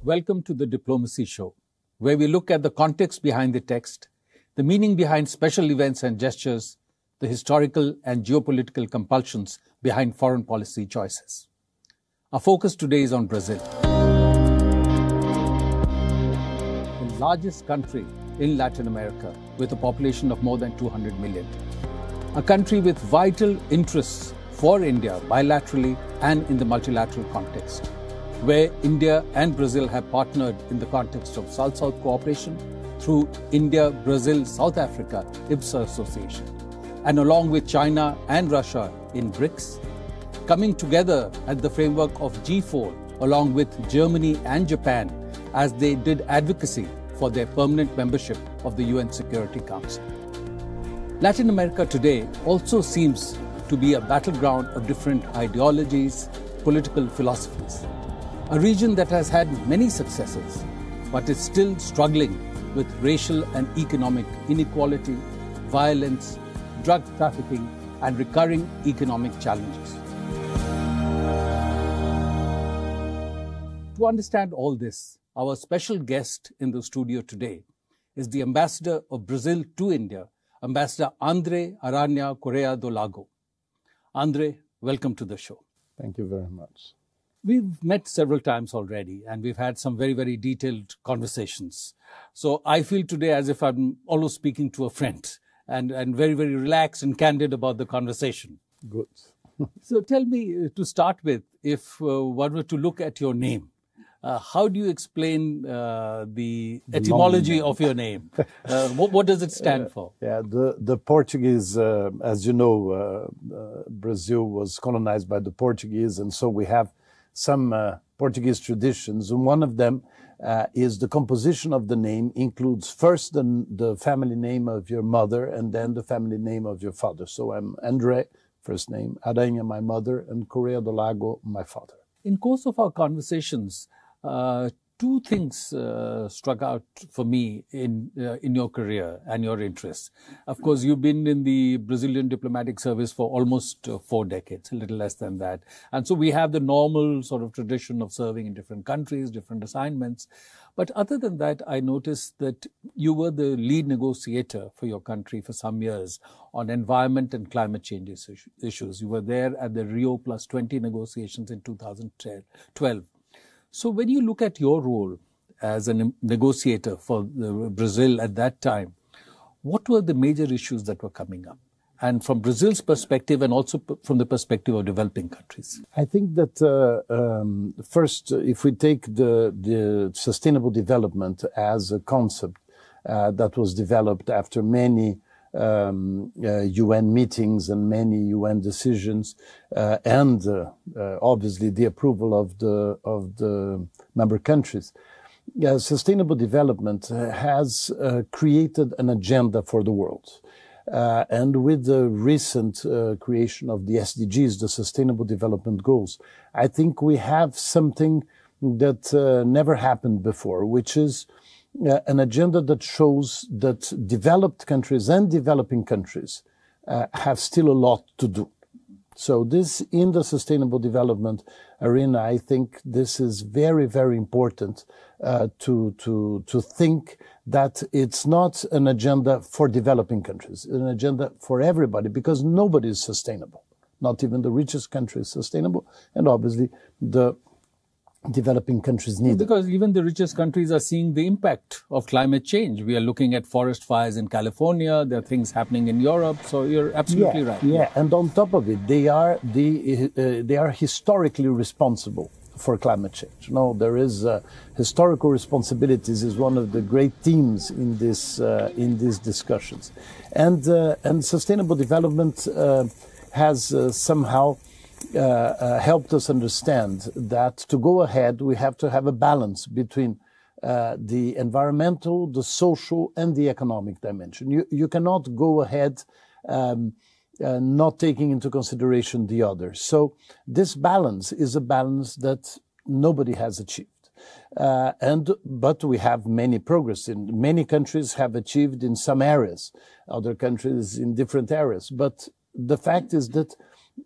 Welcome to the Diplomacy Show, where we look at the context behind the text, the meaning behind special events and gestures, the historical and geopolitical compulsions behind foreign policy choices. Our focus today is on Brazil, the largest country in Latin America with a population of more than 200 million. A country with vital interests for India bilaterally and in the multilateral context, where India and Brazil have partnered in the context of SouthSouth cooperation through India-Brazil-South Africa IBSA Association, and along with China and Russia in BRICS, coming together at the framework of G4 along with Germany and Japan as they did advocacy for their permanent membership of the UN Security Council. Latin America today also seems to be a battleground of different ideologies, political philosophies. A region that has had many successes, but is still struggling with racial and economic inequality, violence, drug trafficking, and recurring economic challenges. To understand all this, our special guest in the studio today is the Ambassador of Brazil to India, Ambassador Aranha Correa Do Lago. Andre, welcome to the show. Thank you very much. We've met several times already, and we've had some very, very detailed conversations. So I feel today as if I'm almost speaking to a friend and very, very relaxed and candid about the conversation. Good. So tell me, to start with, if one were to look at your name, how do you explain the etymology of your name? What does it stand for? Yeah, the Portuguese, as you know, Brazil was colonized by the Portuguese, and so we have some Portuguese traditions, and one of them is the composition of the name includes first the family name of your mother and then the family name of your father. So I'm André, first name, Aranha, my mother, and Correa do Lago, my father. In course of our conversations, two things struck out for me in your career and your interests. Of course, you've been in the Brazilian diplomatic service for almost 4 decades, a little less than that. And so we have the normal sort of tradition of serving in different countries, different assignments. But other than that, I noticed that you were the lead negotiator for your country for some years on environment and climate change issues. You were there at the Rio +20 negotiations in 2012. So when you look at your role as a negotiator for Brazil at that time, what were the major issues that were coming up? And from Brazil's perspective and also from the perspective of developing countries? I think that first, if we take the sustainable development as a concept that was developed after many UN meetings and many UN decisions, and obviously the approval of the member countries. Sustainable development has created an agenda for the world. And with the recent creation of the SDGs, the Sustainable Development Goals, I think we have something that never happened before, which is an agenda that shows that developed countries and developing countries have still a lot to do. So this, in the sustainable development arena, I think this is very, very important to think that it's not an agenda for developing countries, an agenda for everybody, because nobody is sustainable. Not even the richest country is sustainable, and obviously the developing countries need it. Because even the richest countries are seeing the impact of climate change. We are looking at forest fires in California. There are things happening in Europe. So you're absolutely right. Yeah, and on top of it, they are historically responsible for climate change. No, there is historical responsibilities is one of the great themes in these discussions, and sustainable development has somehow helped us understand that to go ahead, we have to have a balance between the environmental, the social, and the economic dimension. You cannot go ahead not taking into consideration the other. So this balance is a balance that nobody has achieved. But we have many progress in many countries have achieved in some areas, other countries in different areas. But the fact is that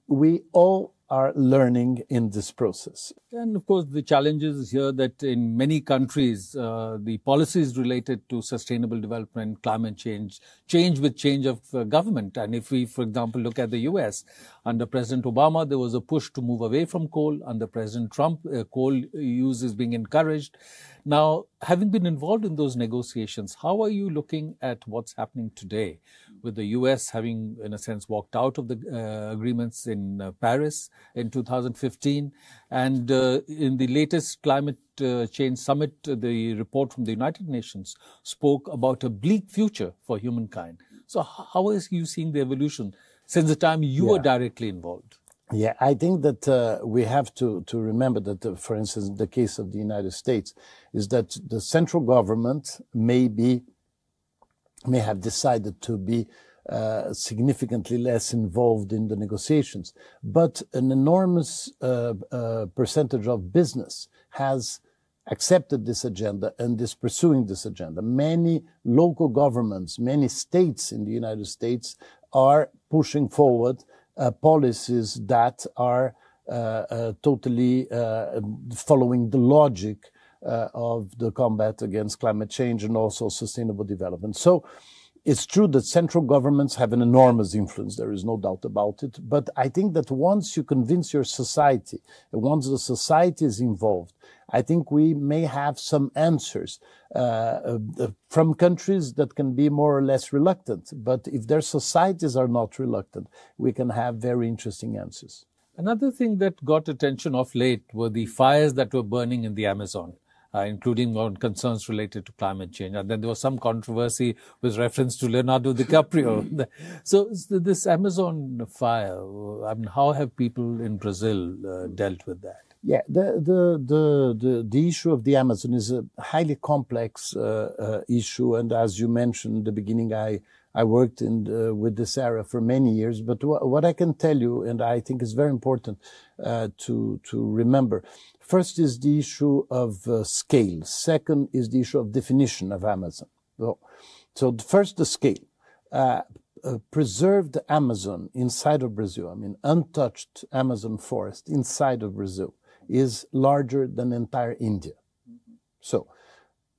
we all are learning in this process. And of course, the challenge is here that in many countries, the policies related to sustainable development, climate change with change of government. And if we, for example, look at the US, under President Obama, there was a push to move away from coal. Under President Trump, coal use is being encouraged. Now, having been involved in those negotiations, how are you looking at what's happening today with the US having, in a sense, walked out of the agreements in Paris in 2015? And in the latest climate change summit, the report from the United Nations spoke about a bleak future for humankind. So how are you seeing the evolution since the time you were directly involved? Yeah, I think that we have to remember that, for instance, in the case of the United States, is that the central government may have decided to be significantly less involved in the negotiations, but an enormous percentage of business has accepted this agenda and is pursuing this agenda. Many local governments, many states in the United States are pushing forward policies that are totally following the logic of the combat against climate change and also sustainable development. So it's true that central governments have an enormous influence. There is no doubt about it. But I think that once you convince your society, and once the society is involved, I think we may have some answers from countries that can be more or less reluctant. But if their societies are not reluctant, we can have very interesting answers. Another thing that got attention of late were the fires that were burning in the Amazon, including on concerns related to climate change. And then there was some controversy with reference to Leonardo DiCaprio. So this Amazon fire, I mean, how have people in Brazil dealt with that? Yeah, the issue of the Amazon is a highly complex issue, and as you mentioned in the beginning, I worked with this area for many years. But what I can tell you, and I think is very important to remember, first is the issue of scale. Second is the issue of definition of Amazon. So first, the scale. Preserved Amazon inside of Brazil, I mean, untouched Amazon forest inside of Brazil, is larger than entire India. So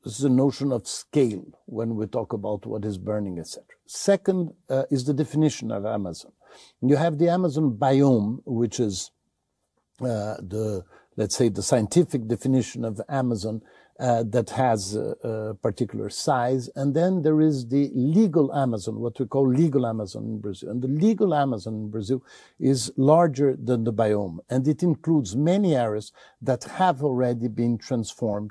this is a notion of scale when we talk about what is burning, etc. Second is the definition of Amazon. You have the Amazon biome, which is let's say the scientific definition of Amazon that has a particular size. And then there is the legal Amazon, what we call legal Amazon in Brazil. And the legal Amazon in Brazil is larger than the biome. And it includes many areas that have already been transformed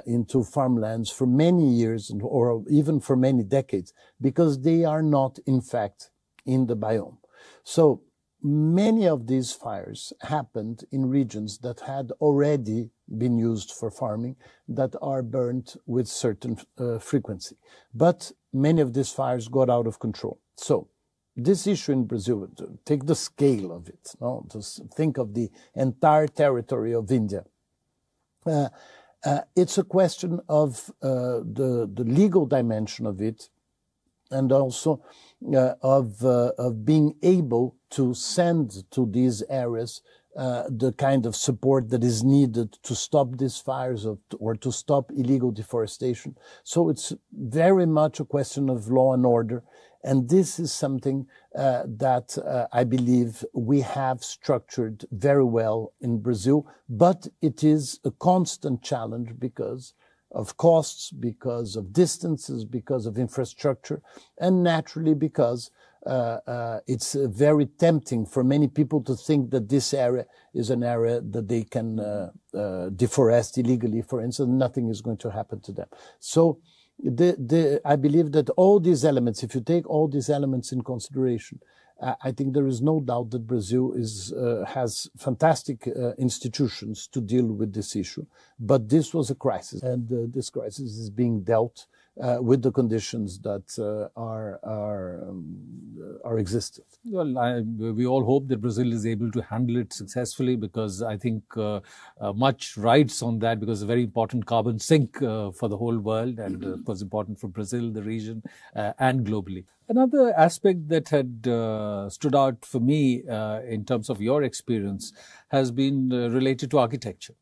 into farmlands for many years or even for many decades, because they are not, in fact, in the biome. So many of these fires happened in regions that had already been used for farming, that are burnt with certain frequency. But many of these fires got out of control. So this issue in Brazil, take the scale of it, no? Just think of the entire territory of India. It's a question of the legal dimension of it, and also of being able to send to these areas the kind of support that is needed to stop these fires or to stop illegal deforestation. So it's very much a question of law and order. And this is something that I believe we have structured very well in Brazil, but it is a constant challenge because of costs, because of distances, because of infrastructure, and naturally because it's very tempting for many people to think that this area is an area that they can deforest illegally, for instance. Nothing is going to happen to them. So I believe that all these elements, if you take all these elements in consideration, I think there is no doubt that Brazil has fantastic institutions to deal with this issue. But this was a crisis, and this crisis is being dealt with the conditions that are existent. Well, we all hope that Brazil is able to handle it successfully, because I think much rides on that, because it's a very important carbon sink for the whole world, and of course important for Brazil, the region, and globally. Another aspect that had stood out for me in terms of your experience has been related to architecture.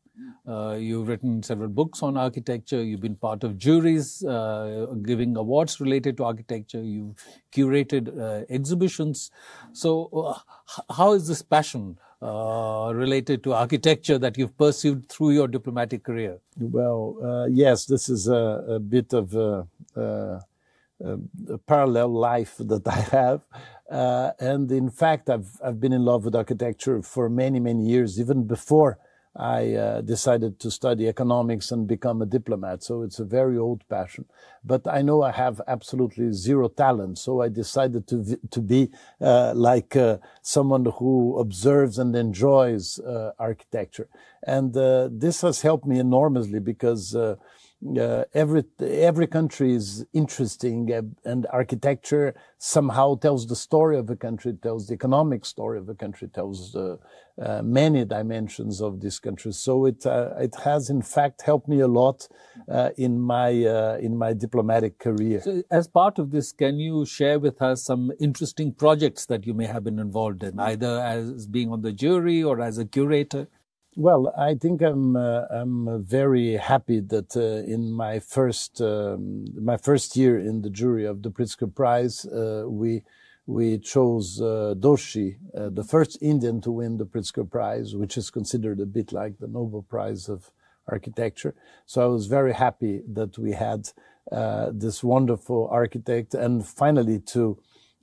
You've written several books on architecture. You've been part of juries giving awards related to architecture. You've curated exhibitions. So how is this passion related to architecture that you've pursued through your diplomatic career? Well, yes, this is a bit of a parallel life that I have. And in fact, I've been in love with architecture for many, many years, even before I decided to study economics and become a diplomat. So it's a very old passion. But I know I have absolutely zero talent. So I decided to be like someone who observes and enjoys architecture. And this has helped me enormously, because every country is interesting, and architecture somehow tells the story of a country, tells the economic story of a country, tells many dimensions of this country. So it has in fact helped me a lot in my diplomatic career. So as part of this, can you share with us some interesting projects that you may have been involved in, either as being on the jury or as a curator? Well, I think I'm very happy that in my first year in the jury of the Pritzker Prize, we chose Doshi, the first Indian to win the Pritzker Prize, which is considered a bit like the Nobel Prize of Architecture. So I was very happy that we had this wonderful architect, and finally to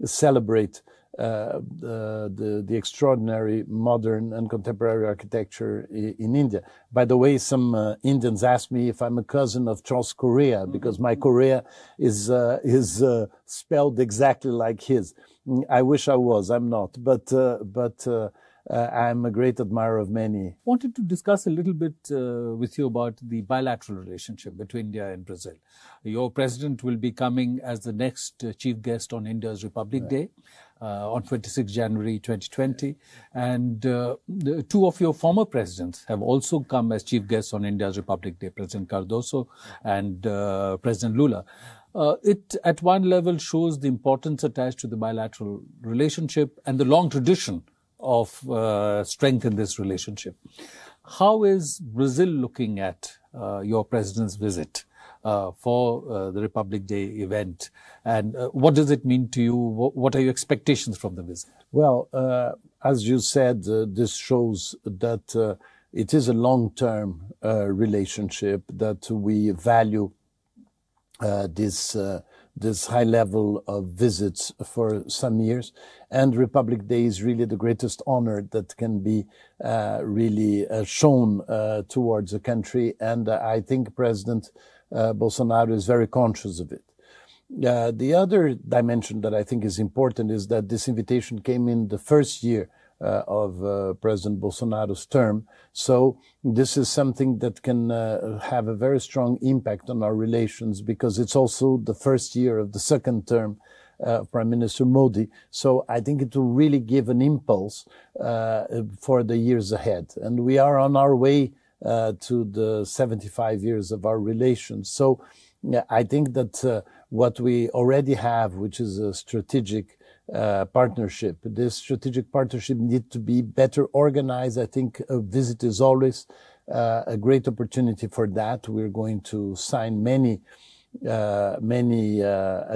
celebrate the extraordinary modern and contemporary architecture in India. By the way, some Indians ask me if I'm a cousin of Charles Correa, because my Correa is spelled exactly like his. I wish I was. I'm not, but I'm a great admirer of many. Wanted to discuss a little bit with you about the bilateral relationship between India and Brazil. Your president will be coming as the next chief guest on India's Republic Day on 26 January 2020. And two of your former presidents have also come as chief guests on India's Republic Day, President Cardoso and President Lula. It, at one level, shows the importance attached to the bilateral relationship and the long tradition of strength in this relationship. How is Brazil looking at your president's visit for the Republic Day event? And what does it mean to you? What are your expectations from the visit? Well, as you said, this shows that it is a long-term relationship, that we value this high level of visits for some years. And Republic Day is really the greatest honor that can be really shown towards a country. And I think President Bolsonaro is very conscious of it. The other dimension that I think is important is that this invitation came in the first year of President Bolsonaro's term. So this is something that can have a very strong impact on our relations, because it's also the first year of the second term of Prime Minister Modi. So I think it will really give an impulse for the years ahead. And we are on our way to the 75 years of our relations. So I think that what we already have, which is a strategic partnership. This strategic partnership needs to be better organized. I think a visit is always a great opportunity for that. We're going to sign many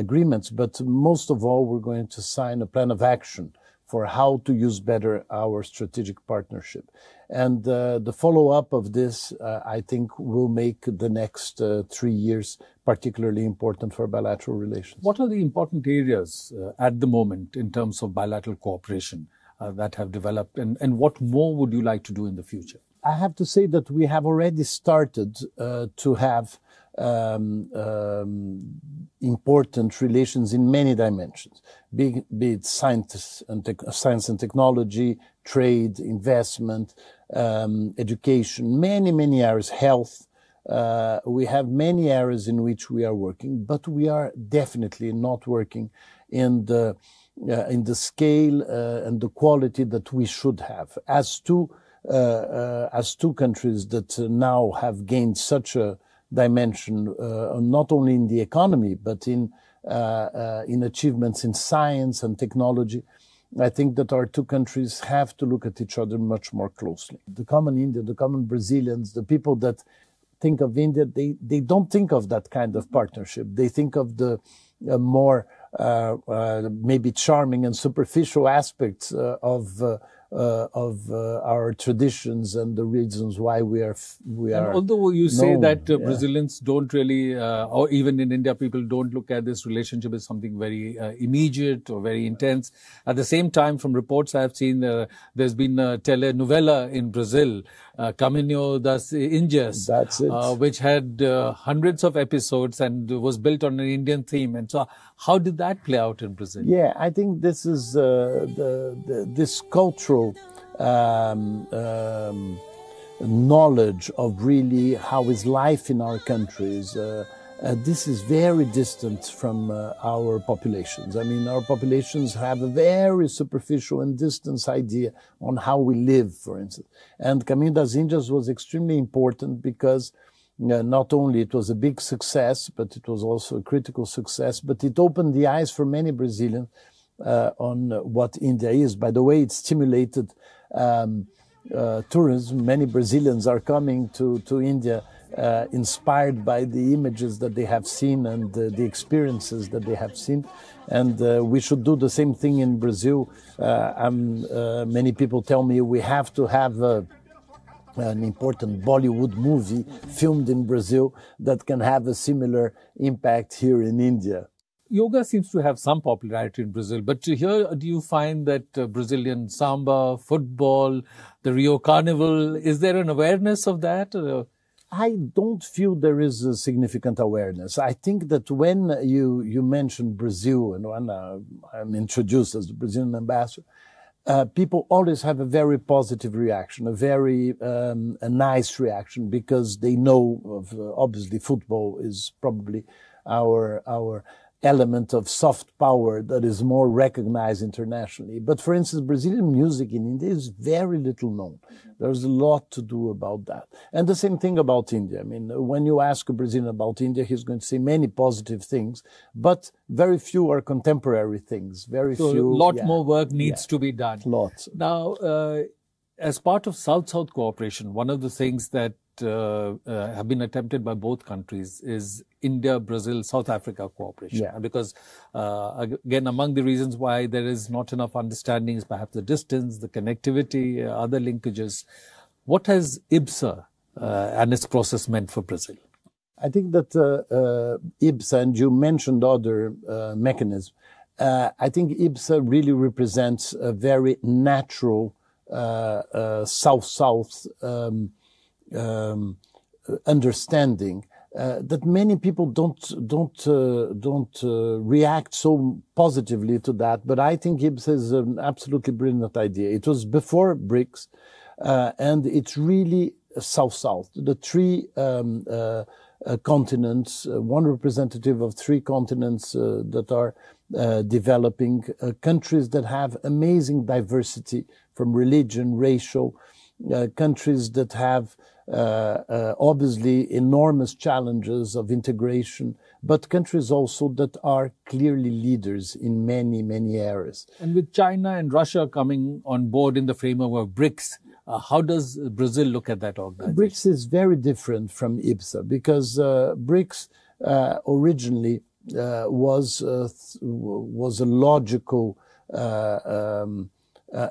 agreements, but most of all, we're going to sign a plan of action for how to use better our strategic partnership. And the follow-up of this, I think, will make the next 3 years particularly important for bilateral relations. What are the important areas at the moment in terms of bilateral cooperation that have developed, and what more would you like to do in the future? I have to say that we have already started to have important relations in many dimensions, be it science and technology, trade, investment, education, many areas, health, We have many areas in which we are working, but we are definitely not working in the scale and the quality that we should have. As two countries that now have gained such a dimension, not only in the economy but in achievements in science and technology, I think that our two countries have to look at each other much more closely. The common Indian, the common Brazilians, the people that think of India, they don't think of that kind of partnership. They think of the more maybe charming and superficial aspects of our traditions and the reasons why we are. And although you say that Brazilians don't really, or even in India, people don't look at this relationship as something very immediate or very intense. At the same time, from reports I have seen, there's been a telenovela in Brazil, Caminho das Índias, which had hundreds of episodes and was built on an Indian theme. And so, how did that play out in Brazil? Yeah, I think this is this cultural knowledge of really how is life in our countries. This is very distant from our populations. I mean, our populations have a very superficial and distant idea on how we live, for instance. And Caminho das Índias was extremely important because not only it was a big success, but it was also a critical success, but it opened the eyes for many Brazilians on what India is. By the way, it stimulated tourism. Many Brazilians are coming to India inspired by the images that they have seen and the experiences that they have seen. And we should do the same thing in Brazil. Many people tell me we have to have an important Bollywood movie filmed in Brazil that can have a similar impact here in India. Yoga seems to have some popularity in Brazil, but here, do you find that Brazilian Samba, football, the Rio Carnival, is there an awareness of that? I don't feel there is a significant awareness. I think that when you mention Brazil and when I'm introduced as the Brazilian ambassador, people always have a very positive reaction, a very a nice reaction, because they know obviously football is probably our element of soft power that is more recognized internationally. But for instance, Brazilian music in India is very little known. There's a lot to do about that. And the same thing about India. I mean, when you ask a Brazilian about India, he's going to say many positive things, but very few are contemporary things. Very few. A lot more work needs to be done. Lots. Now, as part of South-South cooperation, one of the things that have been attempted by both countries is India, Brazil, South Africa cooperation. Yeah. Because, again, among the reasons why there is not enough understanding is perhaps the distance, the connectivity, other linkages. What has IBSA and its process meant for Brazil? I think that IBSA, and you mentioned other mechanisms, I think IBSA really represents a very natural South-South understanding that many people don't react so positively to that. But I think IBSA is an absolutely brilliant idea. It was before BRICS, and it's really South-South. The three continents, one representative of three continents that are developing, countries that have amazing diversity from religion, racial, countries that have obviously enormous challenges of integration, but countries also that are clearly leaders in many, many areas. And with China and Russia coming on board in the framework of BRICS, how does Brazil look at that organization? BRICS is very different from IBSA because BRICS originally was a logical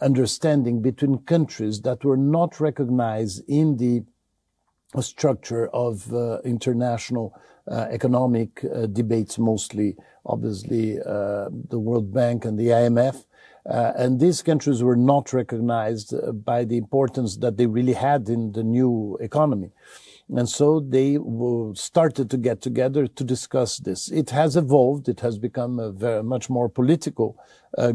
understanding between countries that were not recognized in the structure of international economic debates, mostly, obviously, the World Bank and the IMF. And these countries were not recognized by the importance that they really had in the new economy. And so they started to get together to discuss this. It has evolved. It has become a very much more political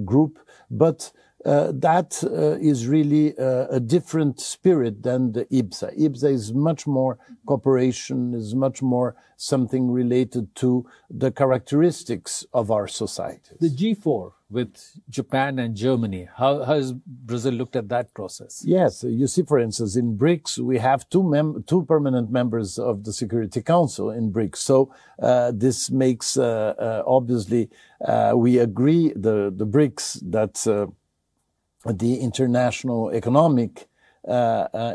group, but that is really a different spirit than the IBSA. IBSA is much more cooperation, is much more something related to the characteristics of our society. The G4 with Japan and Germany, how has Brazil looked at that process? Yes, you see, for instance, in BRICS, we have two permanent members of the Security Council in BRICS. So this makes, obviously, we agree, the BRICS, that the international economic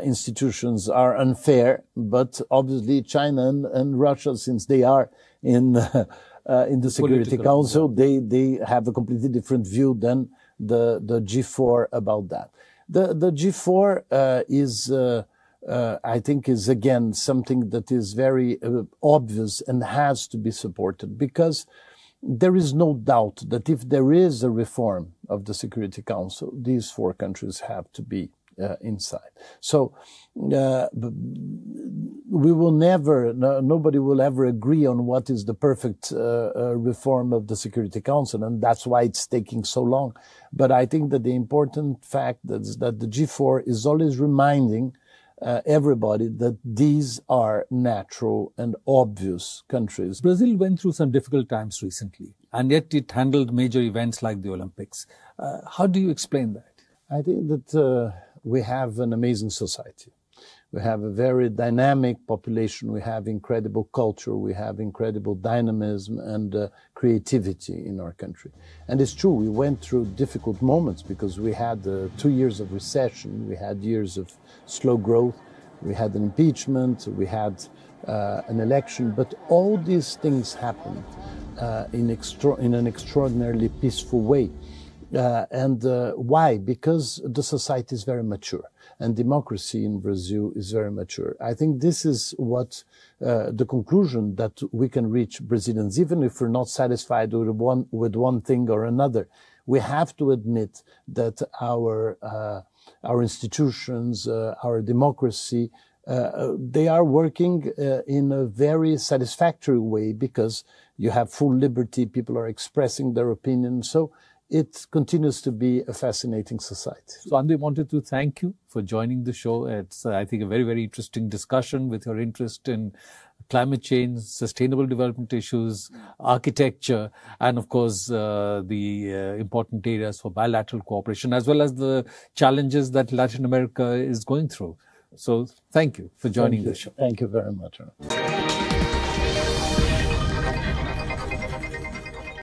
institutions are unfair, but obviously China and Russia, since they are in the Security Council, they have a completely different view than the G4 about that. The G4 is, I think, is again something that is very obvious and has to be supported, because there is no doubt that if there is a reform of the Security Council, these four countries have to be inside. So we will never, nobody will ever agree on what is the perfect reform of the Security Council, and that's why it's taking so long. But I think that the important fact is that the G4 is always reminding everybody that these are natural and obvious countries. Brazil went through some difficult times recently, and yet it handled major events like the Olympics. How do you explain that? I think that we have an amazing society. We have a very dynamic population. We have incredible culture. We have incredible dynamism and creativity in our country. And it's true, we went through difficult moments because we had 2 years of recession. We had years of slow growth. We had an impeachment. We had an election. But all these things happened in an extraordinarily peaceful way. Why? Because the society is very mature and democracy in Brazil is very mature. I think this is what the conclusion that we can reach, Brazilians, even if we're not satisfied with one thing or another. We have to admit that our institutions, our democracy, they are working in a very satisfactory way, because you have full liberty, people are expressing their opinion. So it continues to be a fascinating society. So, Andre, wanted to thank you for joining the show. It's, I think, a very, very interesting discussion with your interest in climate change, sustainable development issues, architecture, and, of course, the important areas for bilateral cooperation, as well as the challenges that Latin America is going through. So, thank you for joining the show. Thank you very much.